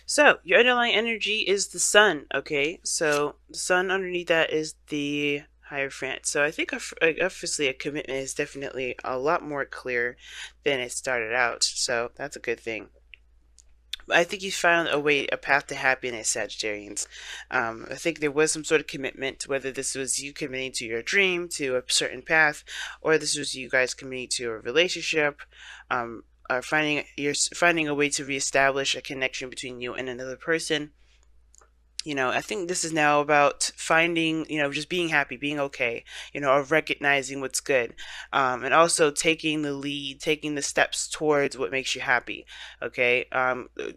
So your underlying energy is the sun. Okay, so the sun underneath that is the Hierophant. So I think obviously a commitment is definitely a lot more clear than it started out. So that's a good thing. I think you found a way, a path to happiness, Sagittarians. I think there was some sort of commitment, whether this was you committing to your dream, to a certain path, or this was you guys committing to a relationship, or finding a way to reestablish a connection between you and another person. I think this is now about finding, just being happy, being okay, or recognizing what's good, and also taking the lead, taking the steps towards what makes you happy, okay,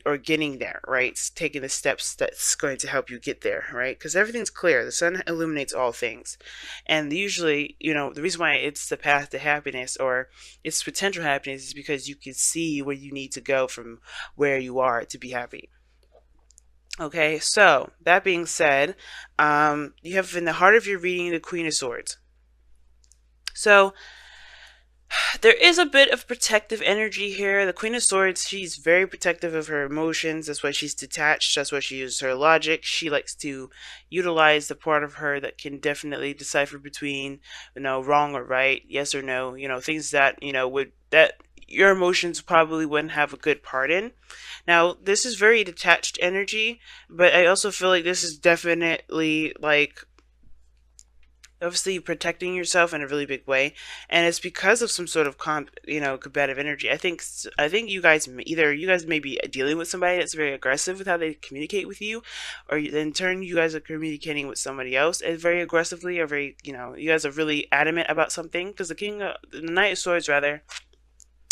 or getting there, right? Taking the steps that's going to help you get there, right? Because everything's clear. The sun illuminates all things, and usually, the reason why it's the path to happiness or it's potential happiness is because you can see where you need to go from where you are to be happy. Okay, so that being said, you have in the heart of your reading the Queen of Swords. So there is a bit of protective energy here. The Queen of Swords, she's very protective of her emotions. That's why she's detached. That's why she uses her logic. She likes to utilize the part of her that can definitely decipher between, wrong or right, yes or no. Things that would that your emotions probably wouldn't have a good part in. Now, this is very detached energy, but I also feel like this is definitely like obviously protecting yourself in a really big way, and it's because of some sort of combative energy. I think you guys may be dealing with somebody that's very aggressive with how they communicate with you, or in turn you guys are communicating with somebody else and very aggressively, or very, you guys are really adamant about something, because the Knight of Swords rather,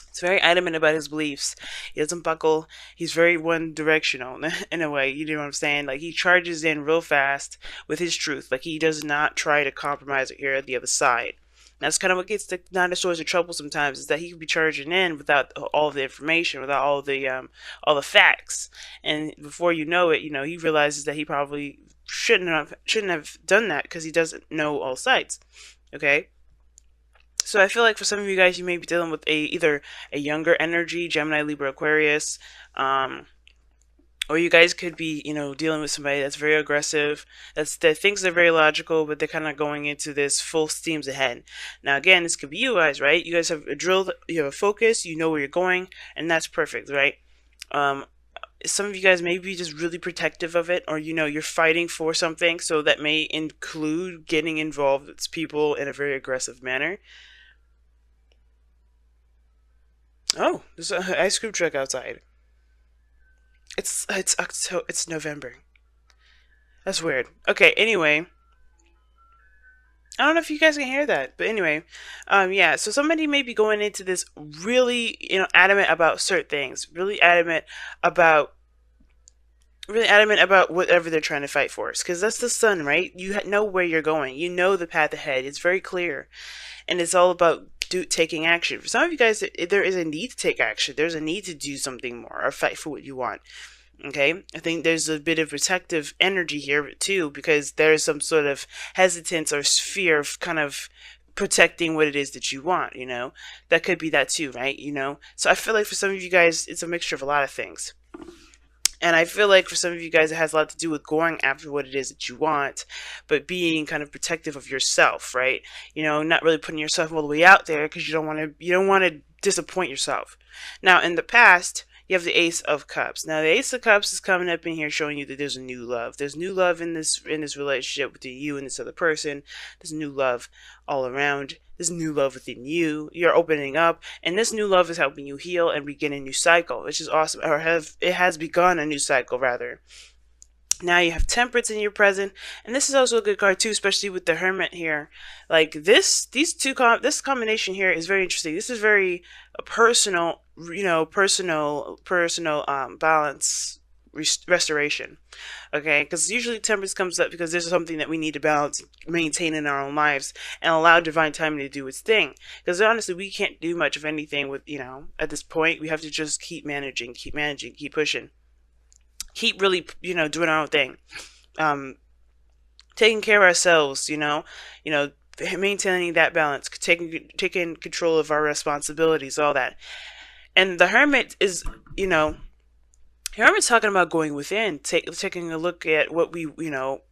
he's very adamant about his beliefs. He doesn't buckle. He's very one directional in a way. You know what I'm saying? Like, he charges in real fast with his truth. Like, he does not try to compromise or hear the other side. That's kind of what gets the Nine of Swords in trouble sometimes, is that he could be charging in without all the information, without all the facts, and before you know it, he realizes that he probably shouldn't have done that because he doesn't know all sides. Okay, so I feel like for some of you guys, you may be dealing with either a younger energy, Gemini, Libra, Aquarius, or you guys could be, dealing with somebody that's very aggressive, that thinks they're very logical, but they're kind of going into this full steams ahead. Now, again, this could be you guys, right? You guys have a drill, you have a focus, you know where you're going, and that's perfect, right? Um, some of you guys may be just really protective of it, or you're fighting for something, so that may include getting involved with people in a very aggressive manner. Oh, there's an ice cream truck outside. It's November. That's weird. Okay, anyway, I don't know if you guys can hear that, but anyway, yeah. So somebody may be going into this really, adamant about certain things, about really adamant about whatever they're trying to fight for. Because that's the sun, right? You know where you're going. You know the path ahead. It's very clear, and it's all about taking action. For some of you guys, there is a need to take action. There's a need to do something more or fight for what you want. Okay, I think there's a bit of protective energy here too, because there's some sort of hesitance or fear of kind of protecting what it is that you want. That could be that too, right? So I feel like for some of you guys, it's a mixture of a lot of things. And I feel like for some of you guys, it has a lot to do with going after what it is that you want, but being kind of protective of yourself, right? Not really putting yourself all the way out there because you don't want to disappoint yourself. Now, in the past, you have the Ace of Cups. Now, the Ace of Cups is coming up in here showing you that there's a new love. There's new love in this relationship between you and this other person. There's new love all around. There's new love within you. You're opening up, and this new love is helping you heal and begin a new cycle, which is awesome. It has begun a new cycle rather. Now you have Temperance in your present, and this is also a good card too, especially with the Hermit here. Like this combination here is very interesting. This is very personal, personal balance restoration. Okay, because usually Temperance comes up because there's something that we need to balance, maintain in our own lives, and allow divine timing to do its thing. Because honestly, we can't do much of anything with at this point. We have to just keep managing, keep pushing, keep really doing our own thing, taking care of ourselves, maintaining that balance, taking control of our responsibilities, all that. And the Hermit is Here I'm talking about going within, taking a look at what we, look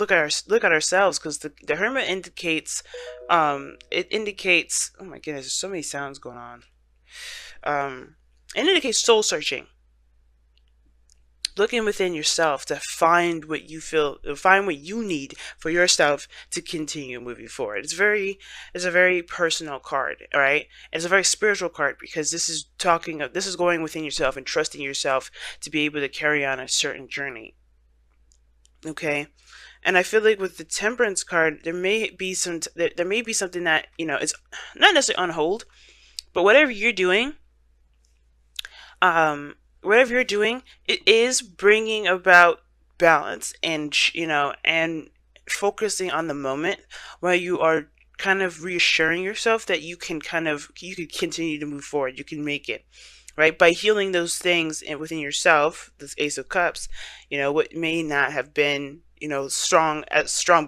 at ourselves, because the Hermit indicates, it indicates, oh my goodness, there's so many sounds going on. Um, it indicates soul searching, looking within yourself to find what you feel, find what you need for yourself to continue moving forward. It's a very personal card, all right? It's a very spiritual card, because this is going within yourself and trusting yourself to be able to carry on a certain journey. Okay. And I feel like with the Temperance card, there may be something that, is not necessarily on hold, but um, whatever you're doing, it is bringing about balance, and and focusing on the moment, where you are kind of reassuring yourself that you can continue to move forward, you can make it, right? By healing those things within yourself, this Ace of Cups, what may not have been, strong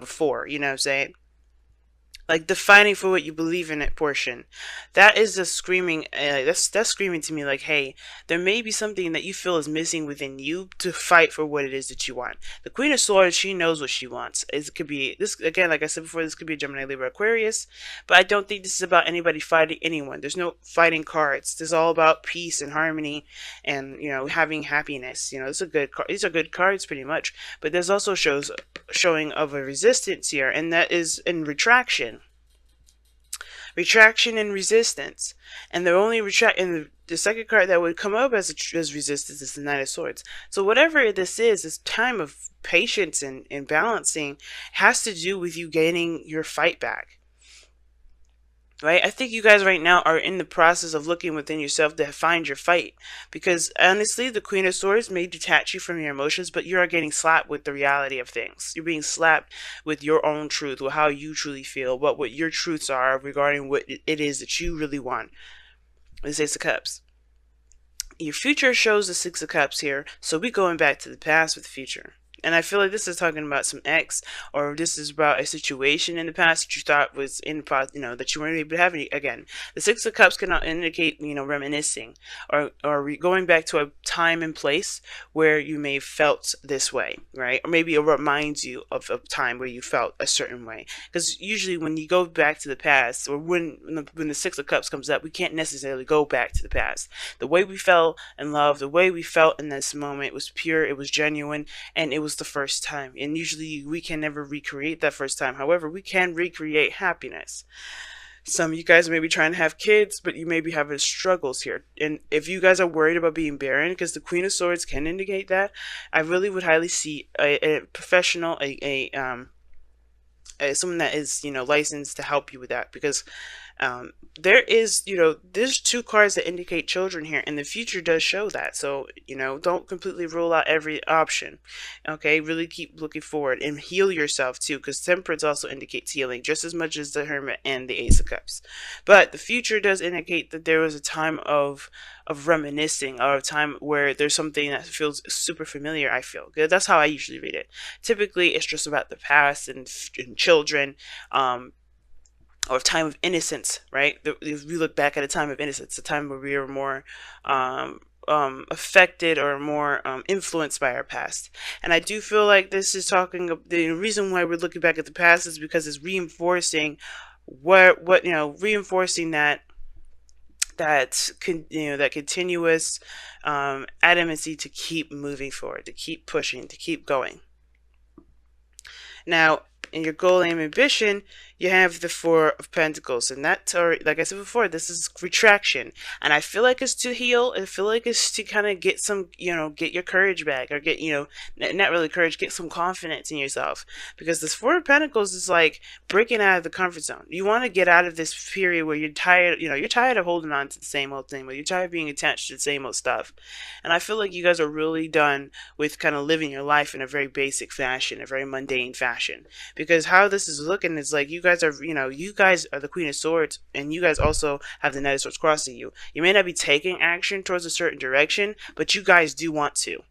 before, you know what I'm saying? Like the fighting for what you believe in it portion, that is a screaming, that's screaming to me like, hey, there may be something that you feel is missing within you to fight for what it is that you want. The Queen of Swords, she knows what she wants. It could be this, again, like I said before, this could be a Gemini, Libra, Aquarius, but I don't think this is about anybody fighting anyone. There's no fighting cards. This is all about peace and harmony, and having happiness. It's a good card. These are good cards pretty much, but there's also showing of a resistance here, and that is in retraction and resistance. And the second card that would come up as resistance is the Knight of Swords. So whatever this time of patience and balancing has to do with you gaining your fight back. Right? I think you guys right now are in the process of looking within yourself to find your fight. Because honestly, the Queen of Swords may detach you from your emotions, but you are getting slapped with the reality of things. You're being slapped with your own truth, with how you truly feel, what your truths are regarding what it is that you really want. This Ace of Cups. Your future shows the Six of Cups here, so we're going back to the past with the future. And I feel like this is talking about some ex, or this is about a situation in the past that you thought was in the past, that you weren't able to have any again. The Six of Cups can indicate, reminiscing, or going back to a time and place where you may have felt this way, right? Or maybe it reminds you of a time where you felt a certain way. Because usually when you go back to the past, or when the Six of Cups comes up, we can't necessarily go back to the past. The way we fell in love, the way we felt in this moment was pure, it was genuine, and it was the first time. And usually we can never recreate that first time. However, we can recreate happiness. Some of you guys may be trying to have kids, but you may be having struggles here. And if you guys are worried about being barren, because the Queen of Swords can indicate that, I really would highly see a professional, someone that is licensed to help you with that. Because there's two cards that indicate children here, and the future does show that. So don't completely rule out every option. Okay, really keep looking forward and heal yourself too, because Temperance also indicates healing just as much as the Hermit and the Ace of Cups. But the future does indicate that there was a time of reminiscing, or a time where there's something that feels super familiar. I feel good. That's how I usually read it. Typically it's just about the past and children, or time of innocence, right? If we look back at a time of innocence, a time where we are more affected or more influenced by our past. And I do feel like this is the reason why we're looking back at the past is because it's reinforcing reinforcing that continuous adamancy to keep moving forward, to keep pushing, to keep going. Now, in your goal, aim, ambition, you have the Four of Pentacles, and that's, or like I said before, this is retraction, and I feel like it's to heal. I feel like it's to kind of get some, get your courage back, or get, not really courage, get some confidence in yourself, because this Four of Pentacles is like breaking out of the comfort zone. You want to get out of this period where you're tired, you're tired of holding on to the same old thing, where you're tired of being attached to the same old stuff, and I feel like you guys are really done with kind of living your life in a very basic fashion, a very mundane fashion, because how this is looking is like you guys are the Queen of Swords, and you guys also have the Knight of Swords crossing you. You may not be taking action towards a certain direction, but you guys do want to.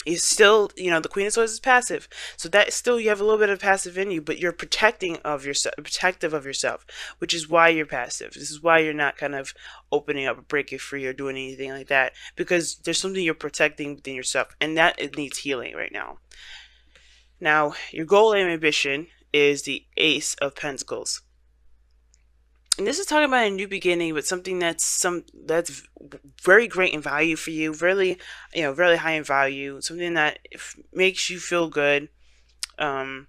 You still, you know, the Queen of Swords is passive, so that still you have a little bit of passive in you, but you're protecting of yourself, protective of yourself, which is why you're passive. This is why you're not kind of opening up or breaking free or doing anything like that, because there's something you're protecting within yourself, and that it needs healing right now. Now, your goal and ambition is the Ace of Pentacles. And this is talking about a new beginning, but something that's very great in value for you, really, you know, really high in value, something that makes you feel good. Um,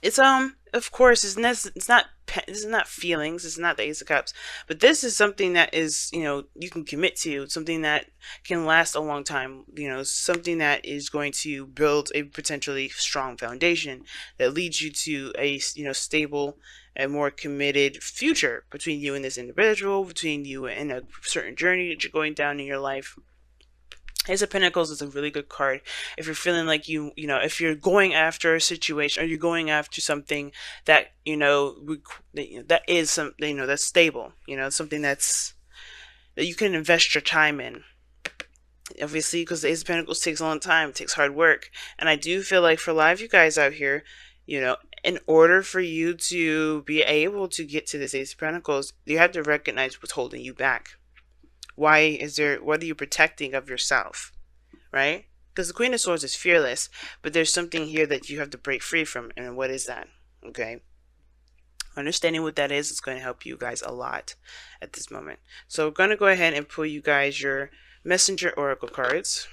it's of course it's not this is not feelings, it's not the Ace of Cups, but this is something that is, you know, you can commit to, something that can last a long time, you know, something that is going to build a potentially strong foundation that leads you to a, you know, stable and more committed future between you and this individual, between you and a certain journey that you're going down in your life. Ace of Pentacles is a really good card if you're feeling like you know, if you're going after a situation or you're going after something that, you know, that is some, you know, that's stable, you know, something that you can invest your time in. Obviously, because the Ace of Pentacles takes a long time, it takes hard work, and I do feel like for a lot of you guys out here, you know, in order for you to be able to get to this Ace of Pentacles, you have to recognize what's holding you back. Why is there, what are you protecting of yourself, right? Because the Queen of Swords is fearless, but there's something here that you have to break free from, and what is that? Okay, understanding what that is going to help you guys a lot at this moment. So we're going to go ahead and pull you guys your Messenger Oracle cards.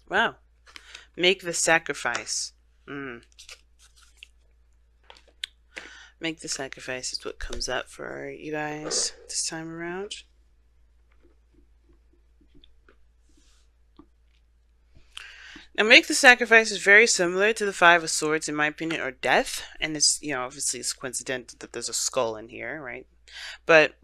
Wow. Make the sacrifice. Make the sacrifice is what comes up for you guys this time around. Now, make the sacrifice is very similar to the Five of Swords, in my opinion, or death. And it's, you know, obviously it's coincidental that there's a skull in here, right? But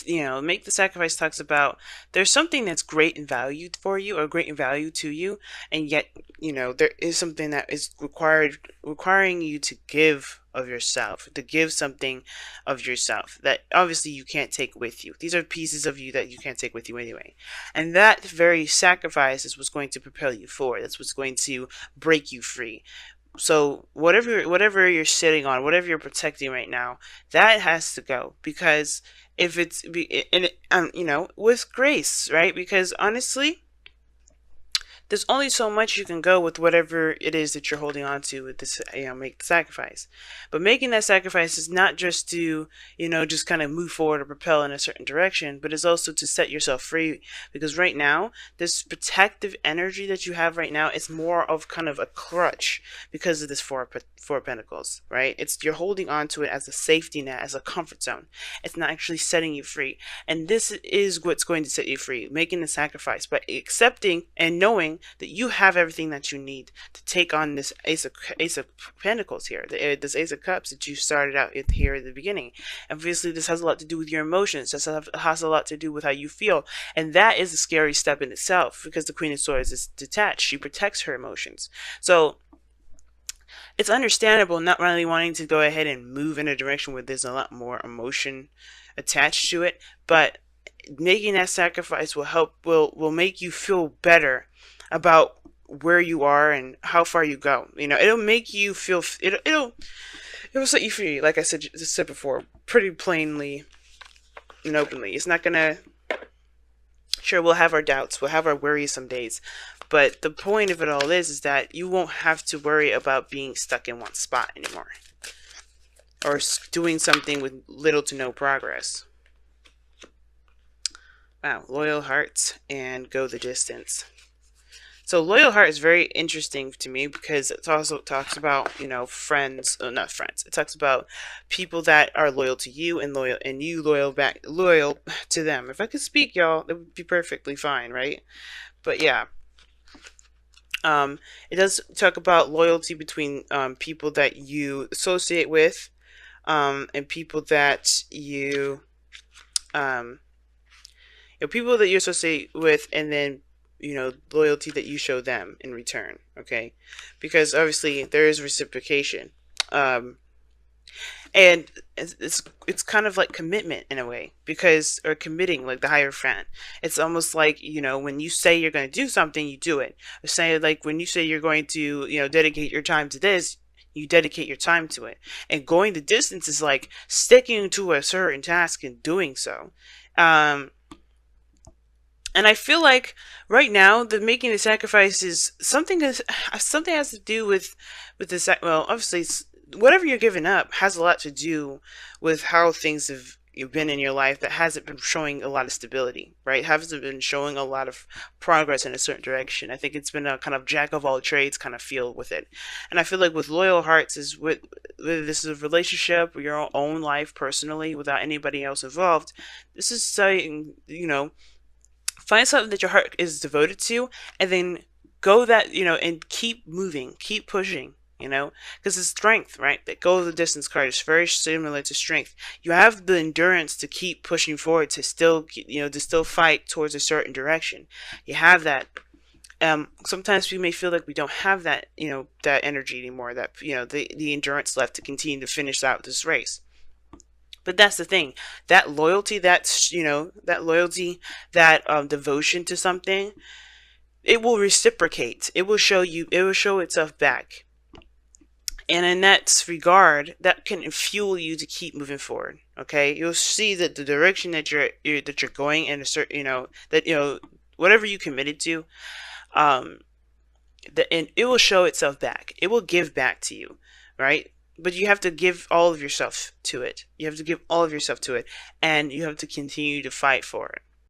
you know, make the sacrifice talks about there's something that's great in value for you or great in value to you, and yet, you know, there is something that is requiring you to give of yourself, to give something of yourself that obviously you can't take with you. These are pieces of you that you can't take with you anyway, and that very sacrifice is what's going to propel you forward. That's what's going to break you free. So whatever you're sitting on, whatever you're protecting right now, that has to go, because if it's you know, with grace, right? Because honestly, there's only so much you can go with whatever it is that you're holding on to with this, you know, make the sacrifice. But making that sacrifice is not just to, you know, just kind of move forward or propel in a certain direction, but it's also to set yourself free. Because right now, this protective energy that you have right now is more of kind of a crutch because of this four of Pentacles, right? It's, you're holding on to it as a safety net, as a comfort zone. It's not actually setting you free. And this is what's going to set you free, making the sacrifice, but accepting and knowing that you have everything that you need to take on this Ace of Pentacles here, this Ace of Cups that you started out with here at the beginning. Obviously, this has a lot to do with your emotions. This has a lot to do with how you feel, and that is a scary step in itself, because the Queen of Swords is detached. She protects her emotions. So it's understandable not really wanting to go ahead and move in a direction where there's a lot more emotion attached to it, but making that sacrifice will make you feel better about where you are and how far you go. You know, it'll make you feel, it'll set you free, like I said before, pretty plainly and openly. It's not gonna, sure, we'll have our doubts, we'll have our worries some days, but the point of it all is that you won't have to worry about being stuck in one spot anymore, or doing something with little to no progress. Wow, loyal hearts and go the distance. So loyal heart is very interesting to me because it also talks about, friends, not friends. It talks about people that are loyal to you and you loyal to them. If I could speak, y'all, that would be perfectly fine, right? But yeah, it does talk about loyalty between people that you associate with, and people that um, people that you associate with, and then loyalty that you show them in return. Okay, because obviously there is reciprocation, um, and it's kind of like commitment in a way, because or committing, like the higher friend. It's almost like, when you say you're going to do something, you do it. Say, like, when you say you're going to dedicate your time to this, you dedicate your time to it. And going the distance is like sticking to a certain task and doing so. And I feel like right now the making the sacrifice is something has to do with the well, obviously whatever you're giving up has a lot to do with how things have been in your life that hasn't been showing a lot of stability, right? Hasn't been showing a lot of progress in a certain direction. I think it's been a kind of jack of all trades kind of feel with it. And I feel like with loyal hearts is with whether this is a relationship or your own life personally without anybody else involved, this is saying, find something that your heart is devoted to, and then go that, and keep moving, keep pushing, because it's strength, right? That go the distance card is very similar to strength. You have the endurance to keep pushing forward, to still, to still fight towards a certain direction. You have that. Sometimes we may feel like we don't have that, that energy anymore, that, the endurance left to continue to finish out this race. But that's the thing. That loyalty, that devotion to something, it will reciprocate. It will show you. It will show itself back. And in that regard, that can fuel you to keep moving forward. Okay, you'll see that the direction that you're going in a certain, that whatever you committed to, um, and it will show itself back. It will give back to you, right? But you have to give all of yourself to it. You have to give all of yourself to it, and you have to continue to fight for it.